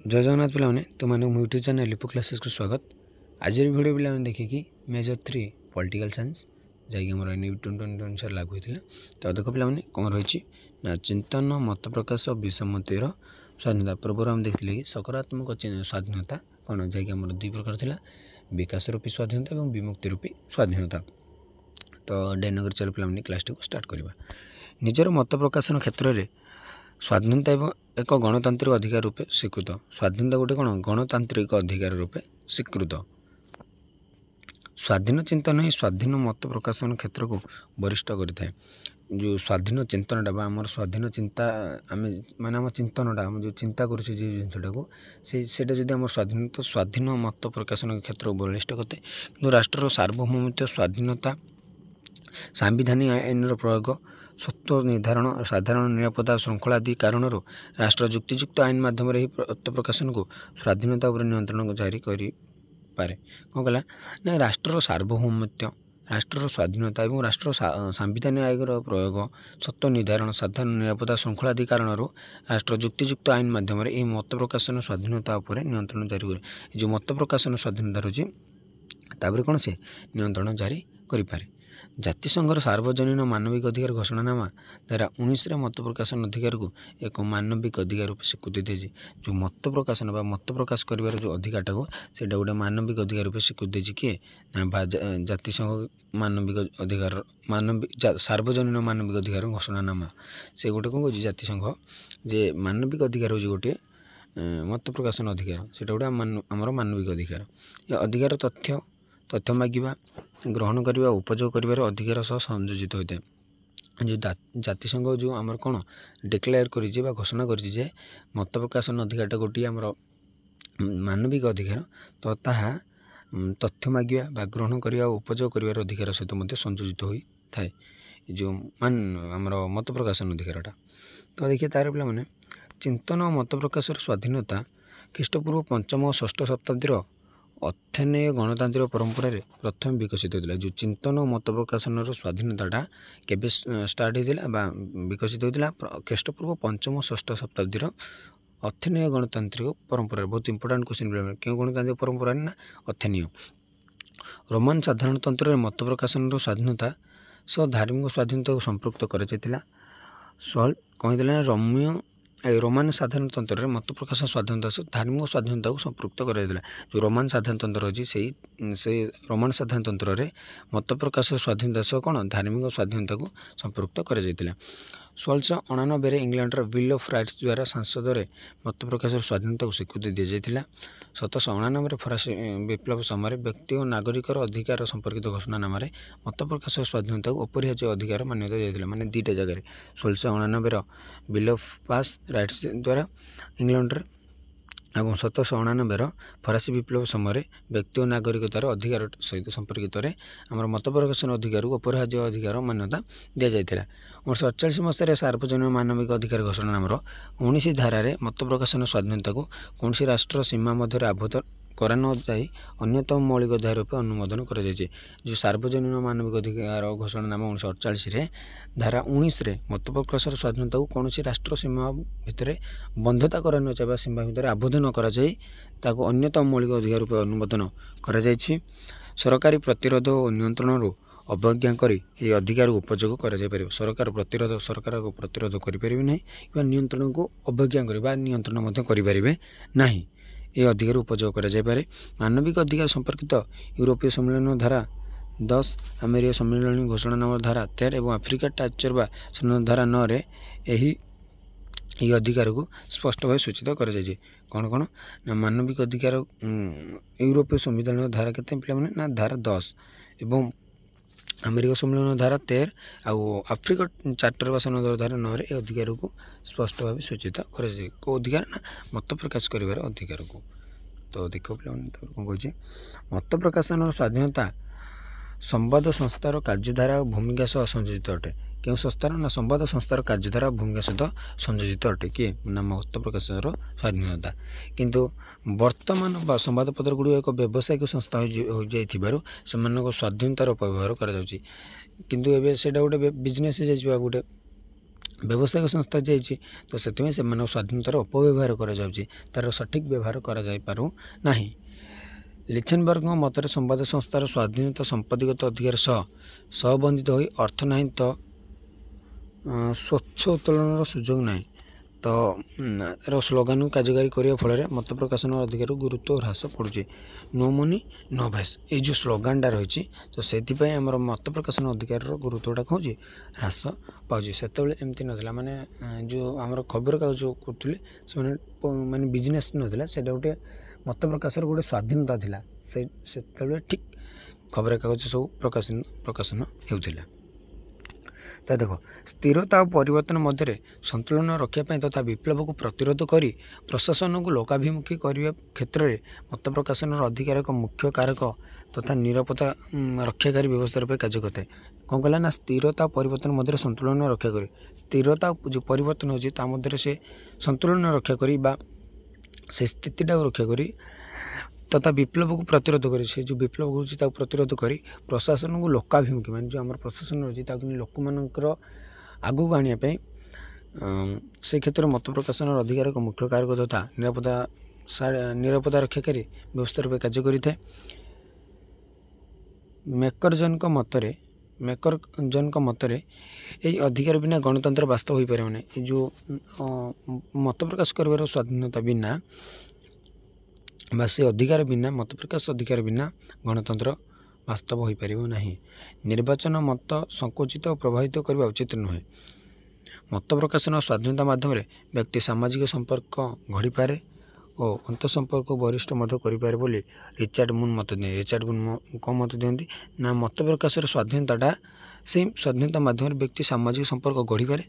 जय जगन्नाथ पे तुमने मो यूट्यूब चैनल लिपो क्लासेस को स्वागत। आज वीडियो पे देखिए मेजर 3 पॉलिटिकल साइंस जैक आम 2020 अनुसार लागू होता है। तो देख पे कौन रही ना चिंतन मत प्रकाश विसम्मतिर स्वाधीनता पूर्व आम देखते कि सकारात्मक स्वाधीनता कौन जैक आम 2 प्रकार था, विकास रूपी स्वाधीनता और विमुक्ति रूपी स्वाधीनता। तो डेनगर चल पे क्लास को स्टार्ट करवा। निजर मत प्रकाशन क्षेत्र में स्वाधीनता एक गणतांत्रिक अधिकार रूपे स्वीकृत। स्वाधीनता गोटे कौन गणतांत्रिक अधिकार रूपे स्वीकृत। स्वाधीन चिंतन ही स्वाधीन मत प्रकाशन क्षेत्र को वरिष्ठ करें। जो स्वाधीन चिंतनटा आम स्वाधीन चिंता आम माने आम चिंतनटा आम जो चिंता कर जिनटा को जब आम स्वाधीन तो स्वाधीन मत प्रकाशन क्षेत्र को बलिष्ठ करते। कि राष्ट्र सार्वभौमित्व स्वाधीनता सांविधानिक आईन प्रयोग सत्व निर्धारण साधारण निरापत्ता श्रृंखला आदि कारण राष्ट्र युक्तियुक्त आईन मध्यम मत प्रकाशन को स्वाधीनता उपर नियंत्रण जारी करे। कौन कहला ना राष्ट्र सार्वभौमित्व राष्ट्र स्वाधीनता और राष्ट्र सांविधानिक आईन प्रयोग सत्व निर्धारण साधारण निरापत्ता श्रृंखला आदि कारण राष्ट्र युक्तियुक्त आईन मध्यम मत प्रकाशन स्वाधीनता उपर नियंत्रण जारी करे। जो मत प्रकाशन स्वाधीनता रही कौन से नियंत्रण जारी करें। जातिसंघर सार्वजनीन मानविक अधिकार घोषणानामा धारा 19 मत प्रकाशन अधिकार को एक मानविक अधिकार रूप स्वीकृति दी। जो मत प्रकाशन मत प्रकाश कर जो अधिकारटा को सेटा गोटे मानविक अधिकार रूप स्वीकृति दी किए जातिसंघ मानविक अधिकार मानविक सार्वजनीन मानविक अधिकार घोषणानामा से गोटे कौन कह जातिसंघ जे मानविक अधिकार हो गोटे मत प्रकाशन अधिकार से गोटे आमर मानविक अधिकार। यह अधिकार तथ्य मागिबा ग्रहण करने उपयोग कर अधिकार सह संयोजित होता है। जो जातिसंघ जो आमर कौन डिक्लेयर कर घोषणा कर मत प्रकाशन अधिकारटा गोटे आमर मानविक अधिकार तो ताहा तथ्य मागिबा ग्रहण करने उपयोग कर अधिकार सहित संयोजित होता है। जो आमर मत प्रकाशन अधिकारटा तो देखिए तार पे चिंतन और मत प्रकाश स्वाधीनता ख्रीष्टपूर्व 5म और 6ठ शताब्दीर अथेनेय गणतांत्रिक परंपरा प्रथम विकसित होता। जो चिंतन और मत प्रकाशन स्वाधीनता केबे स्टार्ट होता विकसित होता ख्रीष्टपूर्व 5म और 6ठ शताब्दीर अथेनेय गणतांत्रिक परंपरा। बहुत इंपोर्टाट क्वेश्चन क्यों गणतांत्रिक परंपरा ना अथेनीय रोमान साधारणतंत्र मत प्रकाशन स्वाधीनता सह धार्मिक स्वाधीनता को संपृक्त कर कही रम्य रोमान साधारणतंत्र मत प्रकाशन स्वाधीनता से धार्मिक स्वाधीनता को संपृक्त कर जो रोमान साधारणतंत्र अच्छी से रोमान साधारणतंत्र मत प्रकाश स्वाधीनता सह कौन धार्मिक स्वाधीनता को संपृक्त कर 1689 इंग्लैंडर बिल ऑफ राइट्स द्वारा संसद में मत प्रकाश स्वाधीनता को स्वीकृति दी जाता। 1799 फरासी विप्लव समय व्यक्ति और नागरिकर अधिकार संपर्कित घोषणानामा मत प्रकाश स्वाधीनता को अपरिहार्य अधिकार मान्यता दिया माने दुईटा जगह 1699 बिल ऑफ पास राइट्स द्वारा इंग्लैंडर और 1799 फरासी विप्लव समय व्यक्ति और नागरिकतार अधिकार सहित संपर्कित आम मत प्रकाशन अधिकार को अपरिहार्य अधिकार मान्यता दि जाता। 1948 मसीह सार्वजनिक मानविक अधिकार घोषणा नाम 19 धारा मत प्रकाशन स्वाधीनता को कौन राष्ट्र सीमा मध्य आबद्ध करा न जाए अन्यतम मौलिक अधिकार रूप अनुमोदन कर जो सार्वजनिक मानविक अधिकार घोषणा नाम 1948 धारा 19 मत प्रकाश स्वाधीनता को कौन राष्ट्र सीमा भितर बंधता कर न चाहिए सीमा भितर आबद्ध न कर अन्यतम मौलिक अधिकार रूप अनुमोदन कर सरकारी प्रतिरोध और नियंत्रण अवज्ञा कर अधिकार को उपयोग कर सरकार प्रतिरोध करें ना कि नियंत्रण को अवज्ञा कर नियंत्रण करें ना ये अधिकार उपयोग करे। मानविक अधिकार संपर्कित यूरोपीय सम्मेलन धारा 10 अमेरिका सम्मेलन घोषणा नाम धारा 13 और आफ्रिका टाचर बा धारा 9 ये अधिकार को स्पष्ट भाव सूचित कर कौन कौन ना मानविक अधिकार यूरोपीय संविधान धारा के ना धारा 10 एवं अमेरिका सम्मेलन धारा 13 आउ आफ्रिका चार्टर बासन धारा 9 ये अधिकार को स्पष्ट भाव सूचित कर अधिकार ना मत प्रकाश कर अधिकार को। तो देख पे कौन कहे मत प्रकाशन स्वाधीनता संवाद संस्थार कार्यधारा और भूमिका सह संयोजित अटे। क्यों संस्थार ना संवाद संस्थार कार्यधारा और भूमिका सहित संयोजित अटे किए ना मत प्रकाशन स्वाधीनता। किंतु वर्तमान संवादपत्र गुड़ एक व्यावसायिक संस्था हो जाए स्वाधीनतार अपव्यवहार कर किंतु एबे सेटा गोटे बिजनेस गोटे ବ୍ୟବସାୟିକ ସଂସ୍ଥା ଯାଇଛି ତ ସେଥିପାଇଁ ସେମାନଙ୍କ ସ୍ୱାଧୀନତାର ଅପବ୍ୟବହାର କରାଯାଉଛି, ତା'ର ସଠିକ୍ ବ୍ୟବହାର କରାଯାଇପାରୁ ନାହିଁ। ଲିଚେନବର୍ଗଙ୍କ ମତରେ ସମ୍ବାଦ ସଂସ୍ଥାର ସ୍ୱାଧୀନତା ସମ୍ପାଦକୀୟ ଅଧିକାର ସହ ସମ୍ବନ୍ଧିତ ହୋଇ ଅର୍ଥ ନାହିଁ ତ ସ୍ୱଚ୍ଛ ଉତ୍ତୋଳନର ସୁଯୋଗ ନାହିଁ। ତ ଏର ସ୍ଲୋଗାନକୁ କାର୍ଯ୍ୟକାରୀ କରିବା ଫଳରେ ମତ ପ୍ରକାଶନ ଅଧିକାରକୁ ଗୁରୁତ୍ୱ ହ୍ରାସ ପଡ଼ୁଛି। ନୋ ମନି ନୋ ଭଏସ୍, ଏଇ ଯେଉଁ ସ୍ଲୋଗାନଟା ରହିଛି ତ ସେଥିପାଇଁ ଆମର ମତ ପ୍ରକାଶନ ଅଧିକାରର ଗୁରୁତ୍ୱଟା କ'ଣ ହେଉଛି ହ୍ରାସ ପାଉଛି। ସେତେବେଳେ ଏମିତି ନଥିଲା, ମାନେ ଯେଉଁ ଆମର ଖବରକାଗଜ କରୁଥିଲେ ସେମାନେ ମାନେ ବିଜନେସ୍ ନଥିଲା, ସେଇଟା ଗୋଟେ ମତ ପ୍ରକାଶର ଗୋଟେ ସ୍ୱାଧୀନତା ଥିଲା। ସେତେବେଳେ ଠିକ୍ ଖବରକାଗଜ ସବୁ ପ୍ରକାଶନ ହେଉଥିଲା। ତ ଦେଖ, ସ୍ଥିରତା ଓ ପରିବର୍ତ୍ତନ ମଧ୍ୟରେ ସନ୍ତୁଳନ ରଖିବା ପାଇଁ ତଥା ବିପ୍ଳବକୁ ପ୍ରତିରୋଧ କରି ପ୍ରଶାସନକୁ ଲୋକାଭିମୁଖୀ କରିବା କ୍ଷେତ୍ରରେ ମତ ପ୍ରକାଶନର ଅଧିକାର ଏକ ମୁଖ୍ୟ କାରକ ତଥା ନିରାପତ୍ତା ରକ୍ଷାକାରୀ ବ୍ୟବସ୍ଥା ରୂପେ କାର୍ଯ୍ୟ କରିଥାଏ। କ'ଣ କଲା ନା, ସ୍ଥିରତା ଓ ପରିବର୍ତ୍ତନ ମଧ୍ୟରେ ସନ୍ତୁଳନ ରକ୍ଷା କରି, ସ୍ଥିରତା ଯେଉଁ ପରିବର୍ତ୍ତନ ହେଉଛି ତା ମଧ୍ୟରେ ସେ ସନ୍ତୁଳନ ରକ୍ଷା କରି ବା ସେ ସ୍ଥିତିଟାକୁ ରକ୍ଷା କରି ତଥା ବିପ୍ଳବକୁ ପ୍ରତିରୋଧ କରି, ସେ ଯେଉଁ ବିପ୍ଳବ ହେଉଛି ତାକୁ ପ୍ରତିରୋଧ କରି ପ୍ରଶାସନକୁ ଲୋକାଭିମୁଖୀ, ମାନେ ଯେଉଁ ଆମର ପ୍ରଶାସନ ରହିଛି ତାକୁ ଲୋକମାନଙ୍କର ଆଗକୁ ଆଣିବା ପାଇଁ ସେ କ୍ଷେତ୍ରରେ ମତ ପ୍ରକାଶନର ଅଧିକାର ଏକ ମୁଖ୍ୟ କାରକ ତଥା ନିରାପତ୍ତା ରକ୍ଷାକାରୀ ବ୍ୟବସ୍ଥା ରୂପେ କାର୍ଯ୍ୟ କରିଥାଏ। ମେକରଜନଙ୍କ ମତରେ ଏହି ଅଧିକାର ବିନା ଗଣତନ୍ତ୍ର ବାସ୍ତବ ହୋଇପାରିବ ନାହିଁ। ଏ ଯେଉଁ ମତ ପ୍ରକାଶ କରିବାର ସ୍ୱାଧୀନତା ବିନା ବା ସେ ଅଧିକାର ବିନା, ମତ ପ୍ରକାଶ ଅଧିକାର ବିନା ଗଣତନ୍ତ୍ର ବାସ୍ତବ ହୋଇପାରିବ ନାହିଁ। ନିର୍ବାଚନ ମତ ସଂକୁଚିତ ଓ ପ୍ରଭାବିତ କରିବା ଉଚିତ ନୁହେଁ। ମତ ପ୍ରକାଶନ ସ୍ୱାଧୀନତା ମାଧ୍ୟମରେ ବ୍ୟକ୍ତି ସାମାଜିକ ସମ୍ପର୍କ ଗଢ଼ିପାରେ ଓ ଅନ୍ତଃସମ୍ପର୍କ ବରିଷ୍ଠ ମଧ୍ୟ କରିପାରେ ବୋଲି ରିଚାର୍ଡ ମୁନ୍ ମତ ଦିଅନ୍ତି। ରିଚାର୍ଡ ମୁନ୍ କ'ଣ ମତ ଦିଅନ୍ତି ନା, ମତ ପ୍ରକାଶର ସ୍ୱାଧୀନତାଟା ସେଇ ସ୍ୱାଧୀନତା ମାଧ୍ୟମରେ ବ୍ୟକ୍ତି ସାମାଜିକ ସମ୍ପର୍କ ଗଢ଼ିପାରେ,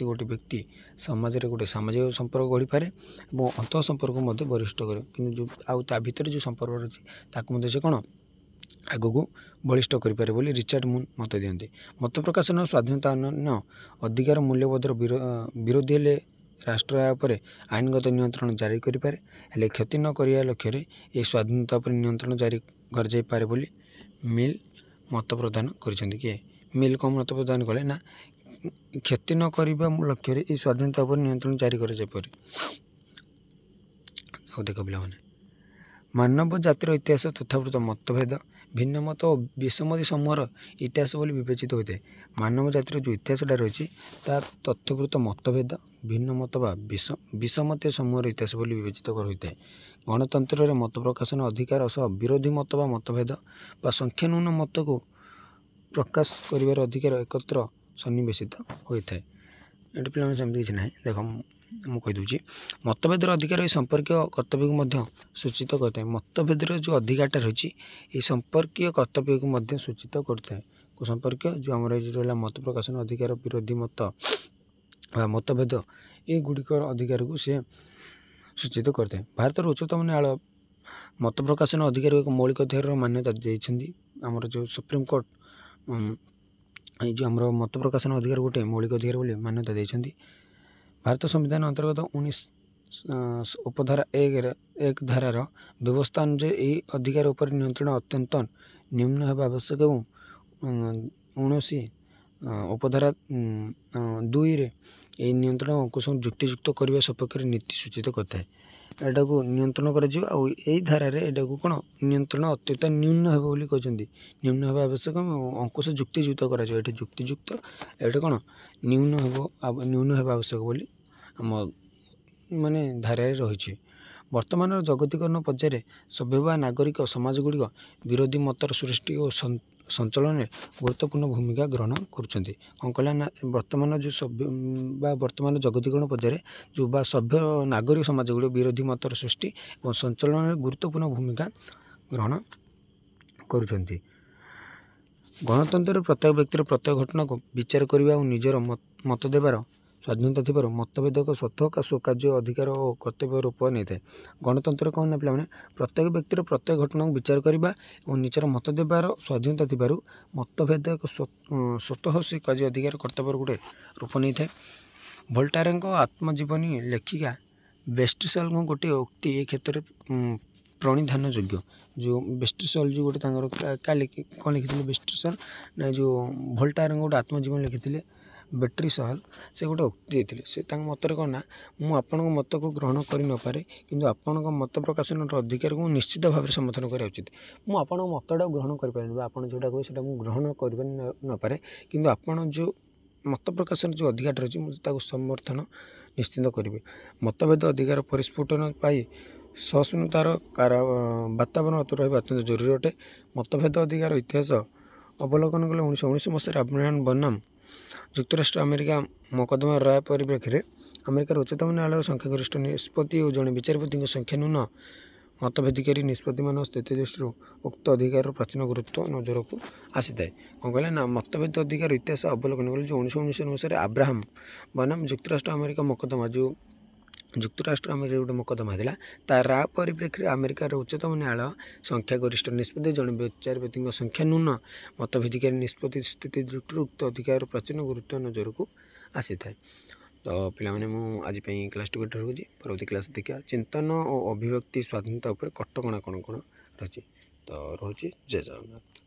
ଗୋଟେ ବ୍ୟକ୍ତି ସମାଜରେ ଗୋଟେ ସାମାଜିକ ସମ୍ପର୍କ ଗଢ଼ିପାରେ ଏବଂ ଅନ୍ତଃ ସମ୍ପର୍କ ମଧ୍ୟ ବରିଷ୍ଠ କରେ। କିନ୍ତୁ ଆଉ ତା ଭିତରେ ଯେଉଁ ସମ୍ପର୍କ ରହିଛି ତାକୁ ମଧ୍ୟ ସେ କ'ଣ ଆଗକୁ ବଳିଷ୍ଠ କରିପାରେ ବୋଲି ରିଚାର୍ଡ ମୁନ୍ ମତ ଦିଅନ୍ତି। ମତ ପ୍ରକାଶନ ସ୍ୱାଧୀନତା ଅନ୍ୟାନ୍ୟ ଅଧିକାର ମୂଲ୍ୟବୋଧର ବିରୋଧୀ ହେଲେ ରାଷ୍ଟ୍ର ଏହା ଉପରେ ଆଇନଗତ ନିୟନ୍ତ୍ରଣ ଜାରି କରିପାରେ, ହେଲେ କ୍ଷତି ନ କରିବା ଲକ୍ଷ୍ୟରେ ଏହି ସ୍ୱାଧୀନତା ଉପରେ ନିୟନ୍ତ୍ରଣ ଜାରି କରାଯାଇପାରେ ବୋଲି ମିଲ୍ ମତ ପ୍ରଦାନ କରିଛନ୍ତି। କିଏ ମିଲ୍ କ'ଣ ମତ ପ୍ରଦାନ କଲେ ନା, କ୍ଷତି ନ କରିବା ଲକ୍ଷ୍ୟରେ ଏହି ସ୍ୱାଧୀନତା ଉପରେ ନିୟନ୍ତ୍ରଣ ଜାରି କରାଯାଇପାରେ। ଆଉ ଦେଖ ପିଲାମାନେ, ମାନବ ଜାତିର ଇତିହାସ ତଥାପୃତ ମତଭେଦ, ଭିନ୍ନମତ ଓ ବିସమ్మତି ସମୂହର ଇତିହାସ ବୋଲି ବିବେଚିତ ହୋଇଥାଏ। ମାନବ ଜାତିର ଯେଉଁ ଇତିହାସଟା ରହିଛି ତା ତଥ୍ୟପୃତ ମତଭେଦ, ଭିନ୍ନମତ ବା ବିସమ్మତି ସମୂହର ଇତିହାସ ବୋଲି ବିବେଚିତ ହୋଇଥାଏ। ଗଣତନ୍ତ୍ରରେ ମତ ପ୍ରକାଶନ ଅଧିକାର ସହ ବିରୋଧୀ ମତ ବା ମତଭେଦ ବା ସଂଖ୍ୟାଲଘୁ ମତକୁ ପ୍ରକାଶ କରିବାର ଅଧିକାର ଏକତ୍ର ସନ୍ନିବେଶିତ ହୋଇଥାଏ। ଏଠି ପିଲାମାନେ ସେମିତି କିଛି ନାହିଁ। ଦେଖ, ମୁଁ କହିଦେଉଛି, ମତଭେଦର ଅଧିକାର ଏହି ସମ୍ପର୍କୀୟ କର୍ତ୍ତବ୍ୟକୁ ମଧ୍ୟ ସୂଚିତ କରିଥାଏ। ମତଭେଦର ଯେଉଁ ଅଧିକାରଟା ରହିଛି ଏହି ସମ୍ପର୍କୀୟ କର୍ତ୍ତବ୍ୟକୁ ମଧ୍ୟ ସୂଚିତ କରିଥାଏ। ସମ୍ପର୍କୀୟ ଯେଉଁ ଆମର ଏଠି ରହିଲା ମତ ପ୍ରକାଶନ ଅଧିକାର, ବିରୋଧୀ ମତ ବା ମତଭେଦ, ଏଗୁଡ଼ିକର ଅଧିକାରକୁ ସେ ସୂଚିତ କରିଥାଏ। ଭାରତର ଉଚ୍ଚତମ ନ୍ୟାୟାଳୟ ମତ ପ୍ରକାଶନ ଅଧିକାରକୁ ଏକ ମୌଳିକ ଅଧିକାରର ମାନ୍ୟତା ଦେଇଛନ୍ତି। ଆମର ଯେଉଁ ସୁପ୍ରିମକୋର୍ଟ ଏଇ ଯେଉଁ ଆମର ମତ ପ୍ରକାଶନ ଅଧିକାର ଗୋଟେ ମୌଳିକ ଅଧିକାର ବୋଲି ମାନ୍ୟତା ଦେଇଛନ୍ତି। ଭାରତ ସମ୍ବିଧାନ ଅନ୍ତର୍ଗତ 19 ଉପଧାରା 1 ଧାରାର ବ୍ୟବସ୍ଥା ଅନୁଯାୟୀ ଏହି ଅଧିକାର ଉପରେ ନିୟନ୍ତ୍ରଣ ଅତ୍ୟନ୍ତ ନିମ୍ନ ହେବା ଆବଶ୍ୟକ ଏବଂ 19 ଉପଧାରା 2ରେ ଏହି ନିୟନ୍ତ୍ରଣ ଅଙ୍କୁଶକୁ ଯୁକ୍ତିଯୁକ୍ତ କରିବା ସପକ୍ଷରେ ନୀତି ସୂଚିତ କରିଥାଏ। ଏଟାକୁ ନିୟନ୍ତ୍ରଣ କରାଯିବ ଆଉ ଏଇ ଧାରାରେ ଏଟାକୁ କ'ଣ ନିୟନ୍ତ୍ରଣ ଅତ୍ୟନ୍ତ ନ୍ୟୁନ ହେବ ବୋଲି କହିଛନ୍ତି। ନ୍ୟୁନ ହେବା ଆବଶ୍ୟକ ଅଙ୍କୁଶ ଯୁକ୍ତିଯୁକ୍ତ କରାଯିବ। ଏଠି ଯୁକ୍ତିଯୁକ୍ତ, ଏଠି କ'ଣ ନ୍ୟୁନ ହେବା ଆବଶ୍ୟକ ବୋଲି ଆମ ମାନେ ଧାରାରେ ରହିଛି। ବର୍ତ୍ତମାନର ଜଗତୀକରଣ ପର୍ଯ୍ୟାୟରେ ସଭ୍ୟ ବା ନାଗରିକ ସମାଜଗୁଡ଼ିକ ବିରୋଧୀ ମତର ସୃଷ୍ଟି ଓ ସଞ୍ଚଳନରେ ଗୁରୁତ୍ୱପୂର୍ଣ୍ଣ ଭୂମିକା ଗ୍ରହଣ କରୁଛନ୍ତି। କ'ଣ କହିଲା ନା, ବର୍ତ୍ତମାନ ଯେଉଁ ବର୍ତ୍ତମାନ ଜଗତୀକରଣ ପର୍ଯ୍ୟାୟରେ ଯେଉଁ ବା ସଭ୍ୟ ନାଗରିକ ସମାଜଗୁଡ଼ିକ ବିରୋଧୀ ମତର ସୃଷ୍ଟି ଏବଂ ସଞ୍ଚଳନରେ ଗୁରୁତ୍ୱପୂର୍ଣ୍ଣ ଭୂମିକା ଗ୍ରହଣ କରୁଛନ୍ତି। ଗଣତନ୍ତ୍ରରେ ପ୍ରତ୍ୟେକ ବ୍ୟକ୍ତିର ପ୍ରତ୍ୟେକ ଘଟଣାକୁ ବିଚାର କରିବା ଓ ନିଜର ମତ ଦେବାର ସ୍ୱାଧୀନତା ଥିବାରୁ ମତଭେଦ ଏକ ସ୍ୱତଃ କାର୍ଯ୍ୟ ଅଧିକାର ଓ କର୍ତ୍ତବ୍ୟ ରୂପ ନେଇଥାଏ। ଗଣତନ୍ତ୍ର କ'ଣ ନା ପିଲାମାନେ, ପ୍ରତ୍ୟେକ ବ୍ୟକ୍ତିର ପ୍ରତ୍ୟେକ ଘଟଣାକୁ ବିଚାର କରିବା ଏବଂ ନିଜର ମତ ଦେବାର ସ୍ୱାଧୀନତା ଥିବାରୁ ମତଭେଦ ଏକ ସ୍ୱତଃ କାର୍ଯ୍ୟ ଅଧିକାର କର୍ତ୍ତବ୍ୟର ଗୋଟେ ରୂପ ନେଇଥାଏ। ଭୋଲ୍ଟାୟରଙ୍କ ଆତ୍ମଜୀବନୀ ଲେଖିକା ବେଷ୍ଟିସେଲଙ୍କ ଗୋଟିଏ ଉକ୍ତି ଏ କ୍ଷେତ୍ରରେ ପ୍ରଣିଧାନ ଯୋଗ୍ୟ। ଯେଉଁ ବେଷ୍ଟିସେଲ ଯେଉଁ ଗୋଟେ ତାଙ୍କର କ'ଣ ଲେଖିଥିଲେ ବେଷ୍ଟିସେଲ ନା, ଯେଉଁ ଭୋଲ୍ଟାୟରଙ୍କ ଗୋଟେ ଆତ୍ମଜୀବନୀ ଲେଖିଥିଲେ ବେଟ୍ରି ସହଲ ସେ ଗୋଟେ ଉକ୍ତି ଦେଇଥିଲେ। ସେ ତାଙ୍କ ମତରେ କ'ଣ ନା, ମୁଁ ଆପଣଙ୍କ ମତକୁ ଗ୍ରହଣ କରିନପାରେ କିନ୍ତୁ ଆପଣଙ୍କ ମତ ପ୍ରକାଶନର ଅଧିକାରକୁ ମୁଁ ନିଶ୍ଚିତ ଭାବରେ ସମର୍ଥନ କରିବା ଉଚିତ। ମୁଁ ଆପଣଙ୍କ ମତଟାକୁ ଗ୍ରହଣ କରିପାରିନି ବା ଆପଣ ଯେଉଁଟା କହିବେ ସେଇଟା ମୁଁ ଗ୍ରହଣ କରିପାରି ନପାରେ କିନ୍ତୁ ଆପଣ ଯେଉଁ ମତ ପ୍ରକାଶନ ଯେଉଁ ଅଧିକାରଟା ରହିଛି ମୁଁ ତାକୁ ସମର୍ଥନ ନିଶ୍ଚିନ୍ତ କରିବି। ମତଭେଦ ଅଧିକାର ପରିସ୍ଫୁଟନ ପାଇ ସହିଷ୍ଣୁତାର ବାତାବରଣ ରହିବା ଅତ୍ୟନ୍ତ ଜରୁରୀ ଅଟେ। ମତଭେଦ ଅଧିକାର ଇତିହାସ ଅବଲୋକନ କଲେ 1919 ମସିହାରେ ଆବ୍ରାହାମ ବନାମ ଯୁକ୍ତରାଷ୍ଟ୍ର ଆମେରିକା ମକଦ୍ଦମା ରାୟ ପରିପ୍ରେକ୍ଷୀରେ ଆମେରିକାର ଉଚ୍ଚତମ ନ୍ୟାୟାଳୟର ସଂଖ୍ୟାଗରିଷ୍ଠ ନିଷ୍ପତ୍ତି ଓ ଜଣେ ବିଚାରପତିଙ୍କ ସଂଖ୍ୟା ନ୍ୟୁନ ମତଭେଦିକାରୀ ନିଷ୍ପତ୍ତିମାନ ସ୍ଥିତି ଦୃଷ୍ଟିରୁ ଉକ୍ତ ଅଧିକାରର ପ୍ରାଚୀନ ଗୁରୁତ୍ୱ ନଜରକୁ ଆସିଥାଏ। କ'ଣ କହିଲେ ନା, ମତଭେଦ ଅଧିକାର ଇତିହାସ ଅବଲୋକନ କଲେ ଯେଉଁ 1919 ମସିହାରେ ଆବ୍ରାହାମ ବନାମ ଯୁକ୍ତରାଷ୍ଟ୍ର ଆମେରିକା ମକଦ୍ଦମା ଯେଉଁ ଯୁକ୍ତରାଷ୍ଟ୍ର ଆମେରିକା ଗୋଟେ ମକଦ୍ଦମା ହେଇଥିଲା ତା ରାୟ ପରିପ୍ରେକ୍ଷୀରେ ଆମେରିକାର ଉଚ୍ଚତମ ନ୍ୟାୟାଳୟ ସଂଖ୍ୟାଗରିଷ୍ଠ ନିଷ୍ପତ୍ତି ଜଣେ ବିଚାରପତିଙ୍କ ସଂଖ୍ୟା ନ୍ୟୁନ ମତଭେଦିକାରୀ ନିଷ୍ପତ୍ତି ସ୍ଥିତି ଦୃଷ୍ଟିରୁ ଉକ୍ତ ଅଧିକାରର ପ୍ରାଚୀନ ଗୁରୁତ୍ୱ ନଜରକୁ ଆସିଥାଏ। ତ ପିଲାମାନେ ମୁଁ ଆଜି ପାଇଁ କ୍ଲାସ୍ଟି ଗୋଟେ ରହୁଛି। ପରବର୍ତ୍ତୀ କ୍ଲାସ୍ ଦେଖିବା ଚିନ୍ତନ ଓ ଅଭିବ୍ୟକ୍ତି ସ୍ୱାଧୀନତା ଉପରେ କଟକଣା କ'ଣ କ'ଣ ରହିଛି। ତ ରହୁଛି। ଜୟ ଜଗନ୍ନାଥ।